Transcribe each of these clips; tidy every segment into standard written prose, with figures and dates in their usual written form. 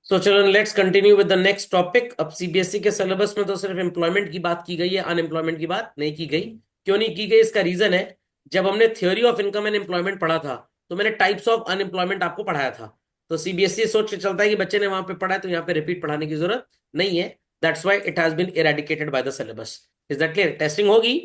सो चलो let's continue with the next topic. अब CBSE के सिलेबस में तो सिर्फ एम्प्लॉयमेंट की बात की गई है, अनएम्प्लॉयमेंट की बात नहीं की गई। क्यों नहीं की गई, इसका रीजन है, जब हमने theory of income and employment पढ़ा था तो मैंने टाइप्स ऑफ अनएम्प्लॉयमेंट आपको पढ़ाया था। तो सीबीएसई सोच के चलता है कि बच्चे ने वहां पे पढ़ा है तो यहाँ पे रिपीट पढ़ाने की जरूरत नहीं है। That's why it has been eradicated by the syllabus. Is that clear? Testing होगी,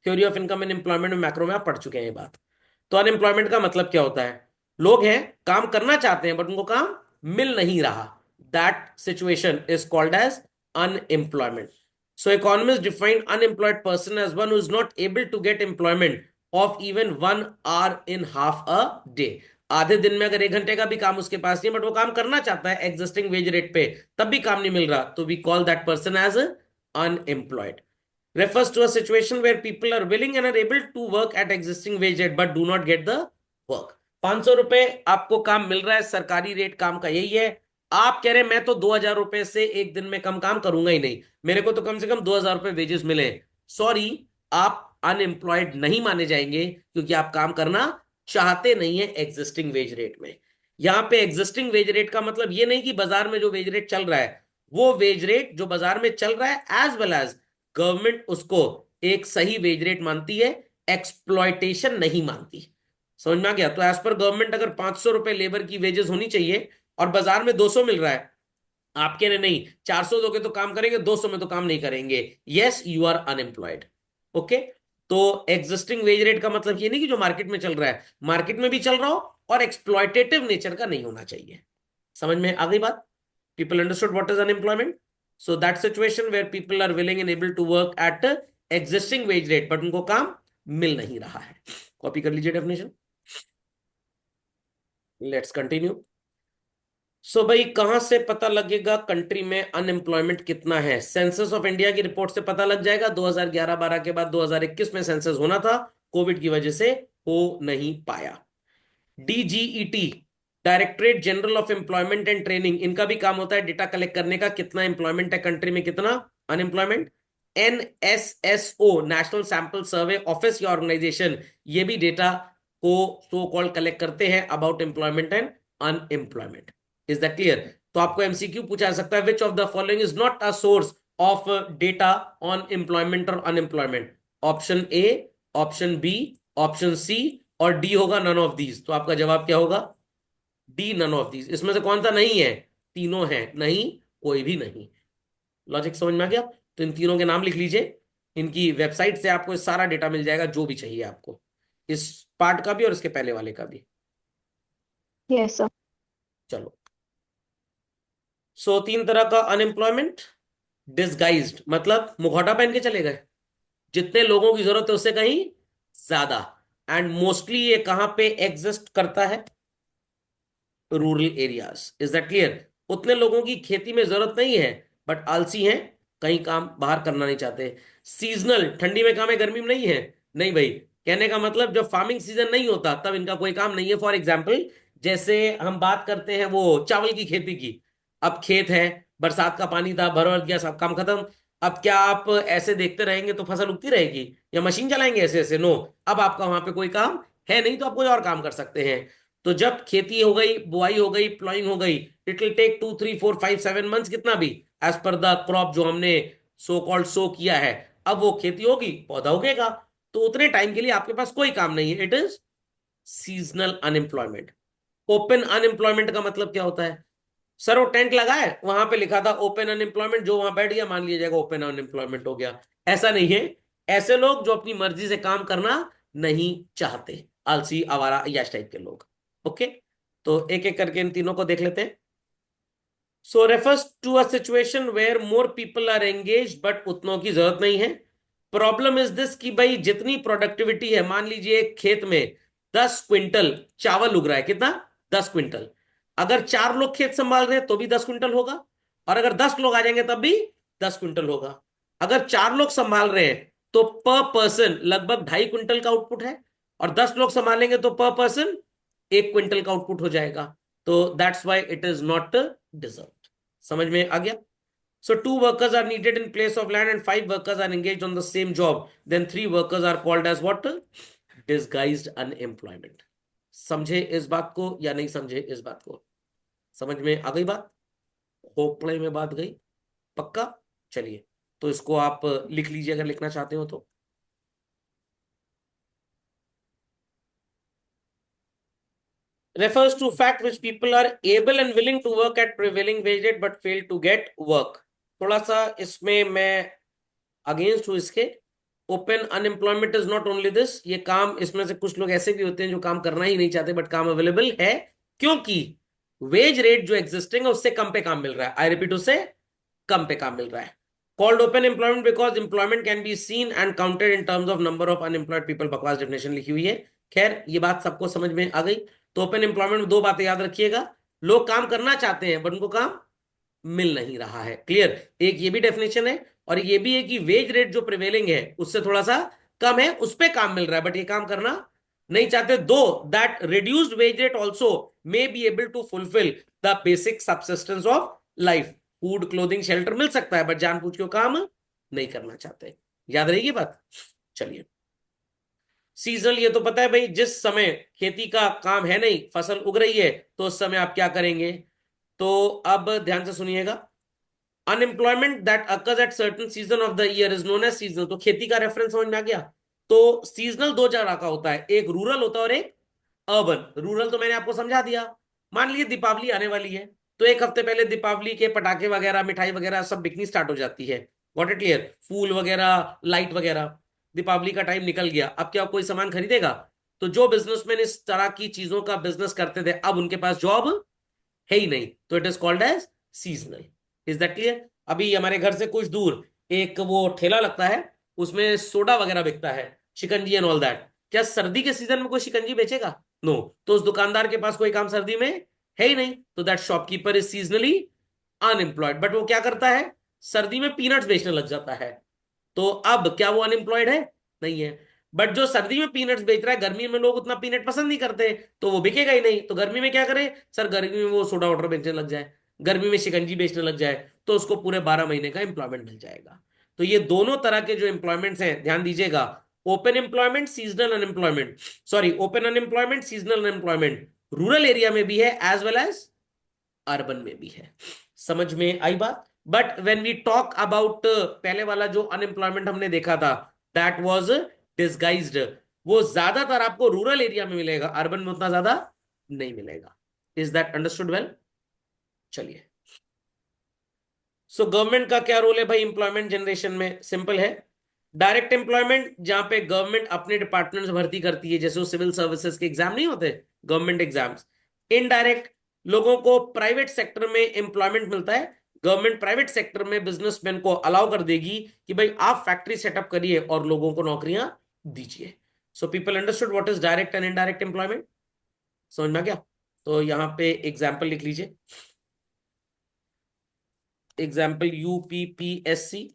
theory of income and employment में मैक्रो में आप पढ़ चुके हैं ये बात। तो अनएम्प्लॉयमेंट का मतलब क्या होता है? लोग हैं, काम करना चाहते हैं बट उनको काम मिल नहीं रहा। That situation is called as unemployment. So economists define unemployed person as one who is not able to get employment of even 1 hour in half a day. आधे दिन में अगर 1 घंटे का भी काम उसके पास नहीं बट वो काम करना चाहता है एग्जिस्टिंग वेज रेट पे, तब भी काम नहीं मिल रहा, तो we call that person as unemployed. Refers to a situation where people are willing and are able to work at existing wage rate but do not get the work. 500 रुपए आपको काम मिल रहा है, सरकारी रेट काम का यही है। आप कह रहे हैं मैं तो 2,000 रुपए से एक दिन में कम काम करूंगा ही नहीं, मेरे को तो कम से कम 2,000 रुपए वेजेस मिले। सॉरी, आप अनएम्प्लॉयड नहीं माने जाएंगे क्योंकि आप काम करना चाहते नहीं है एग्जिस्टिंग वेज रेट में। यहां पे एग्जिस्टिंग वेज रेट का मतलब ये नहीं कि बाजार में जो वेज रेट चल रहा है वो वेज रेट जो बाजार में चल रहा है एज वेल एज गवर्नमेंट उसको एक सही वेज रेट मानती है, एक्सप्लॉयटेशन नहीं मानती। समझ में आ गया? तो एज पर गवर्नमेंट अगर 500 रुपए लेबर की वेजेस होनी चाहिए और बाजार में 200 मिल रहा है, आप कह रहे नहीं 400 दोगे तो काम करेंगे, 200 में तो काम नहीं करेंगे, yes you are unemployed. Okay. तो एग्जिस्टिंग वेज रेट का मतलब ये नहीं कि जो मार्केट में चल रहा है मार्केट में भी चल रहा हो और एक्सप्लॉयटेटिव नेचर का नहीं होना चाहिए। समझ में आ गई बात? People understood what is unemployment? So that situation where people are willing and able to work at existing wage rate but उनको काम मिल नहीं रहा है। कॉपी कर लीजिए डेफिनेशन। Let's continue. सो भाई कहां से पता लगेगा कंट्री में अनएम्प्लॉयमेंट कितना है? सेंसस ऑफ इंडिया की रिपोर्ट से पता लग जाएगा। 2011-12 के बाद 2021 में सेंसस होना था, कोविड की वजह से हो नहीं पाया। DGET, directorate general of employment and training, इनका भी काम होता है डेटा कलेक्ट करने का, कितना एम्प्लॉयमेंट है कंट्री में, कितना unemployment. NSSO, national sample survey office या ऑर्गेनाइजेशन, ये भी डेटा को सो कॉल्ड कलेक्ट करते हैं about employment and unemployment. Is that clear? तो आपको एमसीक्यू पूछा जा सकता है, which of the following is not a source of data on employment और unemployment? Option A, option B, option C और डी होगा नन ऑफ दीज। तो आपका जवाब क्या होगा? D, none of these. इसमें से कौन सा नहीं है? तीनों है नहीं, कोई भी नहीं। लॉजिक समझ में आ गया? तो इन तीनों के नाम लिख लीजिए, इनकी वेबसाइट से आपको सारा डेटा मिल जाएगा जो भी चाहिए आपको, इस पार्ट का भी और इसके पहले वाले का भी। Yes sir. चलो। सो 3 तरह का अनएम्प्लॉयमेंट। डिसगाइज्ड मतलब मुखौटा पहन के चले गए, जितने लोगों की जरूरत है उससे कहीं ज्यादा। एंड मोस्टली ये कहां पे एग्जिस्ट करता है? Rural areas. Is that clear? उतने लोगों की खेती में जरूरत नहीं है बट आलसी हैं, कहीं काम बाहर करना नहीं चाहते। सीजनल, ठंडी में काम है गर्मी में नहीं है, नहीं भाई। कहने का मतलब जब फार्मिंग सीजन नहीं होता तब इनका कोई काम नहीं है। फॉर एग्जाम्पल, जैसे हम बात करते हैं वो चावल की खेती की, अब खेत है, बरसात का पानी था, भर भर गया, सब काम खत्म। अब क्या आप ऐसे देखते रहेंगे तो फसल उगती रहेगी या मशीन चलाएंगे ऐसे ऐसे? नो। अब आपका वहां पे कोई काम है नहीं तो आप कोई और काम कर सकते हैं। तो जब खेती हो गई, बुआई हो गई, प्लॉइंग हो गई, इट विल टेक 2 3 4 5 7 मंथ्स, कितना भी, एज पर द क्रॉप जो हमने सो कॉल्ड सो किया है। अब वो खेती होगी, पौधा उगेगा, तो उतने टाइम के लिए आपके पास कोई काम नहीं है। It is seasonal unemployment. Open unemployment का मतलब क्या होता है? सर वो टेंट लगा है, वहां पे लिखा था ओपन अनएम्प्लॉयमेंट, जो वहां बैठ गया मान लिया जाएगा ओपन अनएम्प्लॉयमेंट हो गया। ऐसा नहीं है। ऐसे लोग जो अपनी मर्जी से काम करना नहीं चाहते, आलसी, आवारा, यश टाइप के लोग। ओके। तो एक एक करके इन तीनों को देख लेते हैं। So refers to a situation where more people are engage but उतनों की जरूरत नहीं है। प्रॉब्लम इज दिस कि भाई जितनी प्रोडक्टिविटी है, मान लीजिए एक खेत में 10 क्विंटल चावल उग रहा है, कितना? 10 क्विंटल। अगर 4 लोग खेत संभाल रहे हैं तो भी 10 क्विंटल होगा, और अगर 10 लोग आ जाएंगे तब भी 10 क्विंटल होगा। अगर 4 लोग संभाल रहे हैं तो पर पर्सन लगभग 2.5 क्विंटल का आउटपुट है, और 10 लोग संभालेंगे तो पर पर्सन 1 क्विंटल का आउटपुट हो जाएगा। तो that's why it is not deserve. समझ में आ गया? So 2 workers are needed in place of land and 5 workers are engaged on the same job. Then 3 workers are called as what? Disguised unemployment. समझे इस बात को या नहीं समझे इस बात को? समझ में आ गई बात? खोपड़े में बात गई, पक्का। चलिए, तो इसको आप लिख लीजिए अगर लिखना चाहते हो तो। refers to fact which people are able and willing to work at prevailing wage rate but fail to get work। थोड़ा सा इसमें मैं अगेंस्ट हूं इसके। Open unemployment is not only this, ये काम, इसमें से कुछ लोग ऐसे भी होते हैं जो काम करना ही नहीं चाहते बट काम अवेलेबल है, क्योंकि वेज रेट जो एग्जिस्टिंग है उससे कम पे काम मिल रहा है। आई रिपीट, उससे कम पे काम मिल रहा है। Called open employment because employment can be seen and counted in terms of number of unemployed people. बकवास डेफिनेशन लिखी हुई है। खैर, ये बात सबको समझ में आ गई। तो ओपन एम्प्लॉयमेंट में दो बातें याद रखिएगा। लोग काम करना चाहते हैं बट उनको काम मिल नहीं रहा है। क्लियर? एक ये भी डेफिनेशन है, और ये भी है कि वेज रेट जो प्रिवेलिंग है उससे थोड़ा सा कम है, उस पे काम मिल रहा है बट ये काम करना नहीं चाहते। Though that reduced wage rate also may be able to fulfil the basic subsistence of life. Food, clothing, shelter मिल सकता है बट जानबूझ के काम नहीं करना चाहते। याद रहेगी बात। चलिए, सीजनल, ये तो पता है भाई, जिस समय खेती का काम है नहीं, फसल उग रही है, तो उस समय आप क्या करेंगे। तो अब ध्यान से सुनिएगा। Unemployment that occurs at certain season of the year is known as seasonal. तो खेती का रेफरेंस समझ में आ गया। तो सीजनल दो तरह का होता है, एक रूरल होता है और एक अर्बन। रूरल तो मैंने आपको समझा दिया। मान लीजिए दीपावली आने वाली है, तो एक हफ्ते पहले दीपावली के पटाखे वगैरह, मिठाई वगैरह सब बिकनी स्टार्ट हो जाती है। Got it clear? फूल वगैरह, लाइट वगैरह। दीपावली का टाइम निकल गया, अब क्या कोई सामान खरीदेगा? तो जो बिजनेसमैन इस तरह की चीजों का बिजनेस करते थे, अब उनके पास जॉब है ही नहीं, तो it is called as seasonal. Is that clear? अभी हमारे घर से कुछ दूर एक वो ठेला लगता है, उसमें सोडा वगैरह बिकता है, शिकंजी एंड ऑल दैट। क्या सर्दी के सीजन में कोई शिकंजी बेचेगा? नो। तो उस दुकानदार के पास कोई काम सर्दी में है ही नहीं, तो that shopkeeper is seasonally unemployed. But वो क्या करता है, सर्दी में पीनट्स बेचने लग जाता है। तो अब क्या वो अनएम्प्लॉयड है? नहीं है। बट जो सर्दी में पीनट्स बेच रहा है, गर्मी में लोग उतना पीनट पसंद नहीं करते, तो वो बिकेगा ही नहीं। तो गर्मी में क्या करे सर, गर्मी में वो सोडा वाटर बेचने लग जाए, गर्मी में शिकंजी बेचने लग जाए, तो उसको पूरे 12 महीने का एम्प्लॉयमेंट मिल जाएगा। तो ये दोनों तरह के जो एम्प्लॉयमेंट्स हैं, ध्यान दीजिएगा। Open employment, seasonal unemployment, sorry, open unemployment, seasonal unemployment rural area में भी है एज वेल एज अर्बन में भी है। समझ में आई बात? But when we talk about पहले वाला जो अनएम्प्लॉयमेंट हमने देखा था, दैट वाज डिसगाइज्ड। वो ज्यादातर आपको रूरल एरिया में मिलेगा, अर्बन में उतना ज्यादा नहीं मिलेगा। Is that understood well? चलिए, सो गवर्नमेंट का क्या रोल है भाई एम्प्लॉयमेंट जनरेशन में? सिंपल है। डायरेक्ट एम्प्लॉयमेंट, जहां पे गवर्नमेंट अपने डिपार्टमेंट में भर्ती करती है, जैसे वो सिविल सर्विसेज के एग्जाम नहीं होते, गवर्नमेंट एग्जाम्स। इनडायरेक्ट, लोगों को प्राइवेट सेक्टर में एम्प्लॉयमेंट मिलता है। गवर्नमेंट प्राइवेट सेक्टर में बिजनेसमैन को अलाउ कर देगी कि भाई आप फैक्ट्री सेटअप करिए और लोगों को नौकरियां दीजिए। So people understood what is direct and indirect employment? समझ में आ गया? तो यहां पे एग्जाम्पल लिख लीजिए। एग्जाम्पल यूपीपीएससी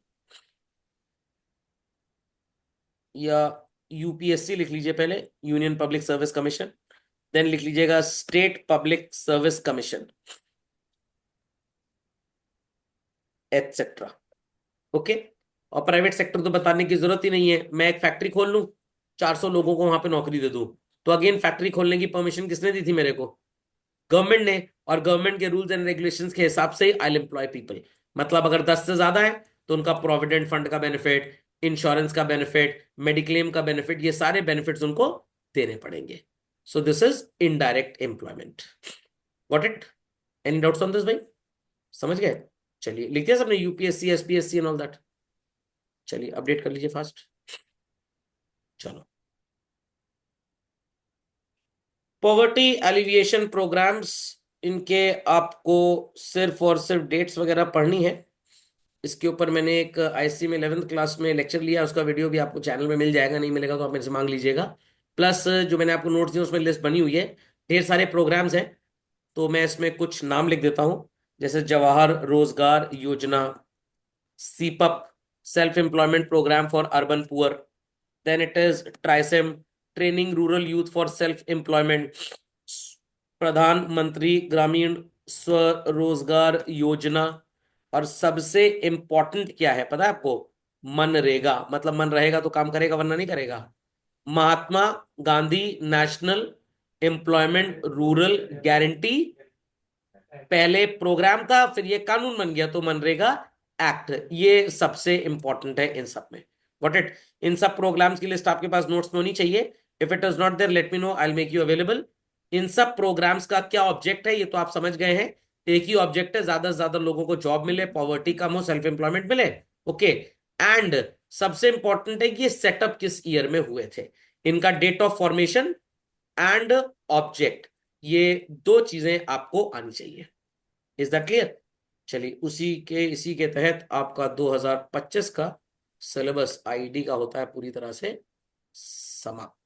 या यूपीएससी लिख लीजिए पहले, union public service commission. Then लिख लीजिएगा state public service commission, etcetera. Okay. और प्राइवेट सेक्टर तो बताने की जरूरत ही नहीं है। मैं एक फैक्ट्री खोल लूं, 400 लोगों को वहां पे नौकरी दे दूं, तो अगेन फैक्ट्री खोलने की परमिशन किसने दी थी मेरे को? गवर्नमेंट ने। और गवर्नमेंट के रूल्स एंड रेगुलेशंस के हिसाब से आई एम्प्लॉय पीपल। मतलब अगर 10 से ज्यादा है तो उनका प्रोविडेंट फंड का बेनिफिट, इंश्योरेंस का बेनिफिट, मेडिक्लेम का बेनिफिट, ये सारे बेनिफिट्स उनको देने पड़ेंगे। So this is indirect employment. Got it? Any doubts on this भाई? समझ गए? चलिए, लिख दिया सबने UPSC, SPSC and all that? चलिए अपडेट कर लीजिए फास्ट। चलो, पॉवर्टी एलिविएशन प्रोग्राम्स, इनके आपको सिर्फ और सिर्फ डेट्स वगैरह पढ़नी है। इसके ऊपर मैंने एक आईसी में 11th क्लास में लेक्चर लिया, उसका वीडियो भी आपको चैनल में मिल जाएगा, नहीं मिलेगा तो आप मेरे से मांग लीजिएगा। प्लस जो मैंने आपको नोट्स दिए उसमें लिस्ट बनी हुई है, ढेर सारे प्रोग्राम्स हैं। तो मैं इसमें कुछ नाम लिख देता हूँ, जैसे Jawahar Rozgar Yojana, SEPUP, self employment programme for urban poor. Then it is TRYSEM, training rural youth for self employment, Pradhan Mantri Gramin स्वरोजगार योजना। और सबसे इंपॉर्टेंट क्या है पता है आपको? मनरेगा। मतलब मन रहेगा तो काम करेगा, वरना नहीं करेगा। Mahatma Gandhi national employment rural guarantee पहले प्रोग्राम था, फिर ये कानून बन गया तो मनरेगा एक्ट। ये सबसे इंपॉर्टेंट है इन सब में। व्हाट इट, इन सब प्रोग्राम्स की लिस्ट आपके पास नोट्स में होनी चाहिए। If it is not there let me know, I will make you available. इन सब प्रोग्राम्स का क्या ऑब्जेक्ट है ये तो आप समझ गए हैं। एक ही ऑब्जेक्ट है, ज्यादा से ज्यादा लोगों को जॉब मिले, पॉवर्टी कम हो, सेल्फ एम्प्लॉयमेंट मिले। ओके। एंड सबसे इंपॉर्टेंट है कि ये सेटअप किस ईयर में हुए थे, इनका date of formation and object, ये दो चीजें आपको आनी चाहिए। Is that clear? चलिए, इसी के तहत आपका 2025 का सिलेबस आईडी का होता है पूरी तरह से समाप्त।